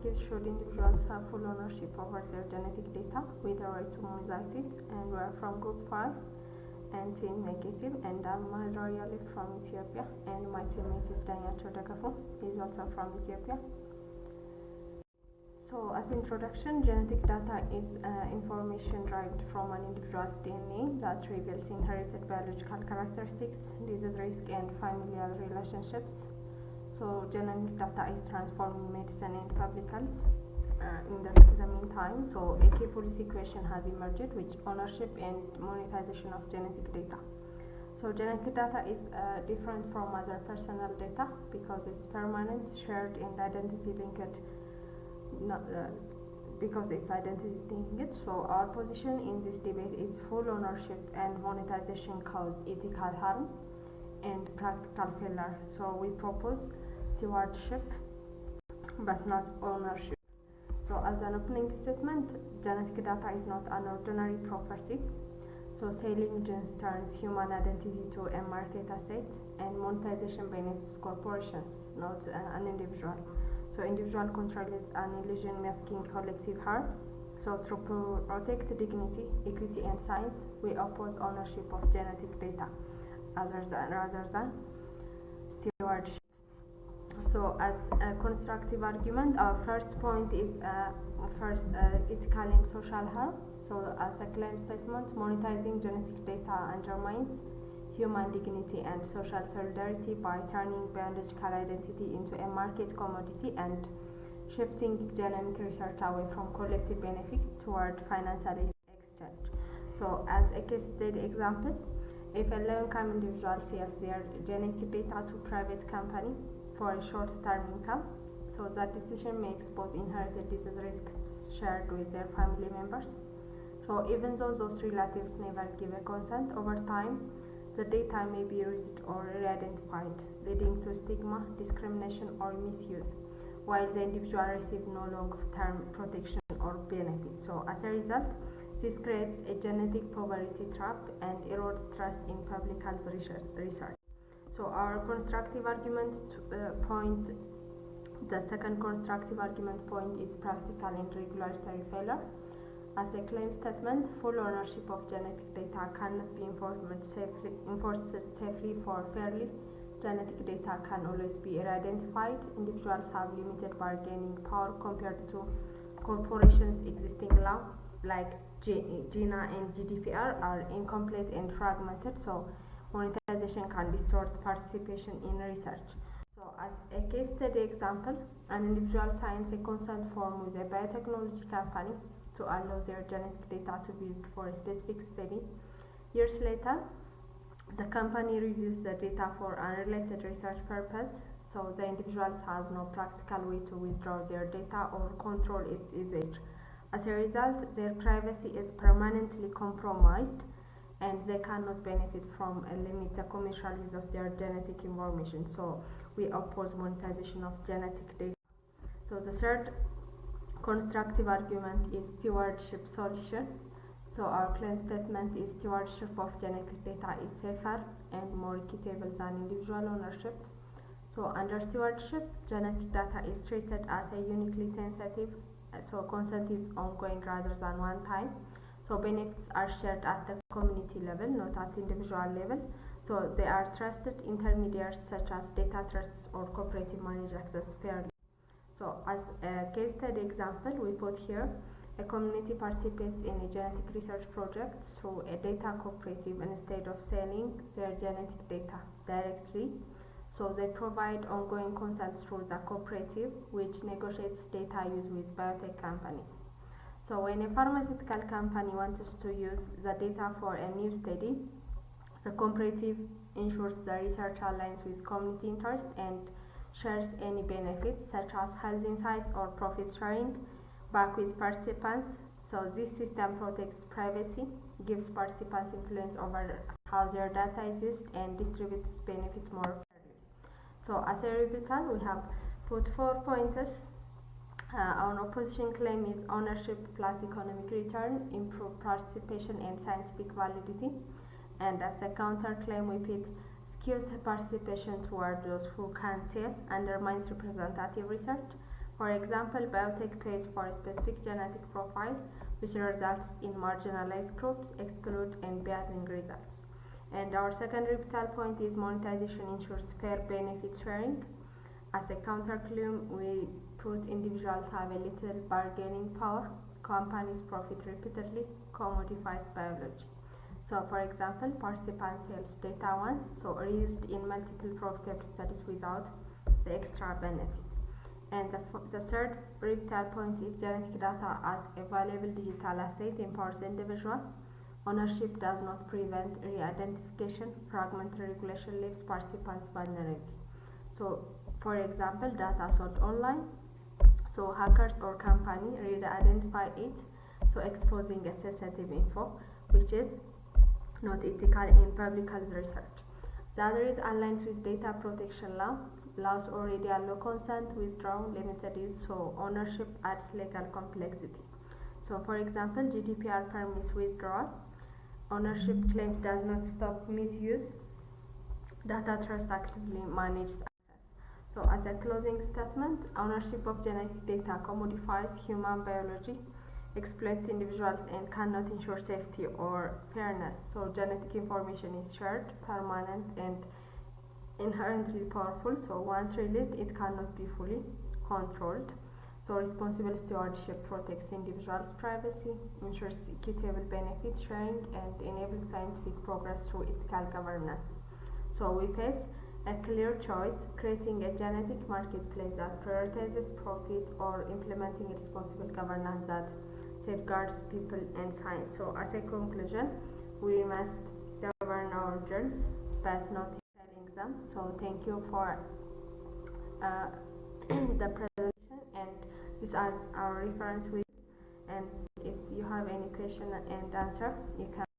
is should individuals have full ownership over their genetic data with the right to monetize it, and we are from group 5 and team negative, and I'm royally from Ethiopia, and my teammate is Daniel Chodagafu, he's also from Ethiopia. So as introduction, genetic data is information derived from an individual's DNA that reveals inherited biological characteristics, disease risk, and familial relationships. So genetic data is transforming medicine and public health in the meantime. So a key policy question has emerged, which ownership and monetization of genetic data. So genetic data is different from other personal data because it's permanent, shared, and identity linked. Because it's identity linked. So our position in this debate is full ownership and monetization cause ethical harm and practical failure. So we propose stewardship but not ownership. So as an opening statement, genetic data is not an ordinary property. So selling genes turns human identity to a market asset, and monetization benefits corporations, not an individual. So individual control is an illusion masking collective harm. So to protect dignity, equity, and science, we oppose ownership of genetic data rather than stewardship. So as a constructive argument, our first point is ethical and social harm. So as a claim statement, monetizing genetic data undermines human dignity and social solidarity by turning biological identity into a market commodity and shifting genomic research away from collective benefit toward financial exchange. So as a case study example, if a low-income individual sells their genetic data to private company for a short-term income, so that decision may expose inherited disease risks shared with their family members. So even though those relatives never give a consent, over time the data may be used or re-identified, leading to stigma, discrimination, or misuse, while the individual receives no long-term protection or benefit. So as a result, this creates a genetic poverty trap and erodes trust in public health research. So our constructive argument point, the second constructive argument point is practical and regulatory failure. As a claim statement, full ownership of genetic data cannot be enforced safely for fairly. Genetic data can always be identified. Individuals have limited bargaining power compared to corporations. Existing law like GINA and GDPR are incomplete and fragmented, so monetization can distort participation in research. So as a case study example, an individual signs a consent form with a biotechnology company to allow their genetic data to be used for a specific study. Years later, the company reviews the data for unrelated research purpose, so the individuals has no practical way to withdraw their data or control its usage. As a result, their privacy is permanently compromised, and they cannot benefit from a limited commercial use of their genetic information. So we oppose monetization of genetic data. So the third constructive argument is stewardship solution. So our claim statement is stewardship of genetic data is safer and more equitable than individual ownership. So under stewardship, genetic data is treated as a uniquely sensitive, so consent is ongoing rather than one time. So benefits are shared at the community level, not at individual level. So they are trusted intermediaries such as data trusts or cooperative manage access fairly. So as a case study example, we put here a community participates in a genetic research project through a data cooperative instead of selling their genetic data directly. So they provide ongoing consent through the cooperative, which negotiates data use with biotech companies. So when a pharmaceutical company wants to use the data for a new study, the cooperative ensures the research aligns with community interest and shares any benefits such as health insights or profit sharing back with participants. So this system protects privacy, gives participants influence over how their data is used, and distributes benefits more fairly. So as a rebuttal, we have put 4 pointers. Our opposition claim is ownership plus economic return, improved participation and scientific validity. And as a counterclaim, we put skews participation toward those who can sell, undermines representative research, For example, biotech pays for a specific genetic profile, which results in marginalized groups, exclude and biasing results. And our second vital point is monetization ensures fair benefit sharing. As a counterclaim, we put individuals have a little bargaining power, companies profit repeatedly, commodifies biology. So for example, participant sales data once, so reused in multiple profitable studies without the extra benefit. And the third vital point is genetic data as a valuable digital asset empowers the individual. Ownership does not prevent re-identification. Fragmentary regulation leaves participants vulnerable. So, for example, data sold online, so hackers or company re-identify it, so exposing a sensitive info, which is not ethical in public health research. The other is aligns with data protection law. Laws already allow consent, withdrawal, limited use, so ownership adds legal complexity. So for example, GDPR permits withdrawal. Ownership claims does not stop misuse. Data trust actively manages access. So as a closing statement, ownership of genetic data commodifies human biology, exploits individuals and cannot ensure safety or fairness. So genetic information is shared, permanent and inherently powerful, so once released it cannot be fully controlled. So responsible stewardship protects individuals' privacy, ensures equitable benefit sharing, and enables scientific progress through ethical governance. So we face a clear choice: creating a genetic marketplace that prioritizes profit, or implementing responsible governance that safeguards people and science. So as a conclusion, we must govern our germs but not them. So thank you for the presentation, and these are our reference with, and if you have any question and answer, you can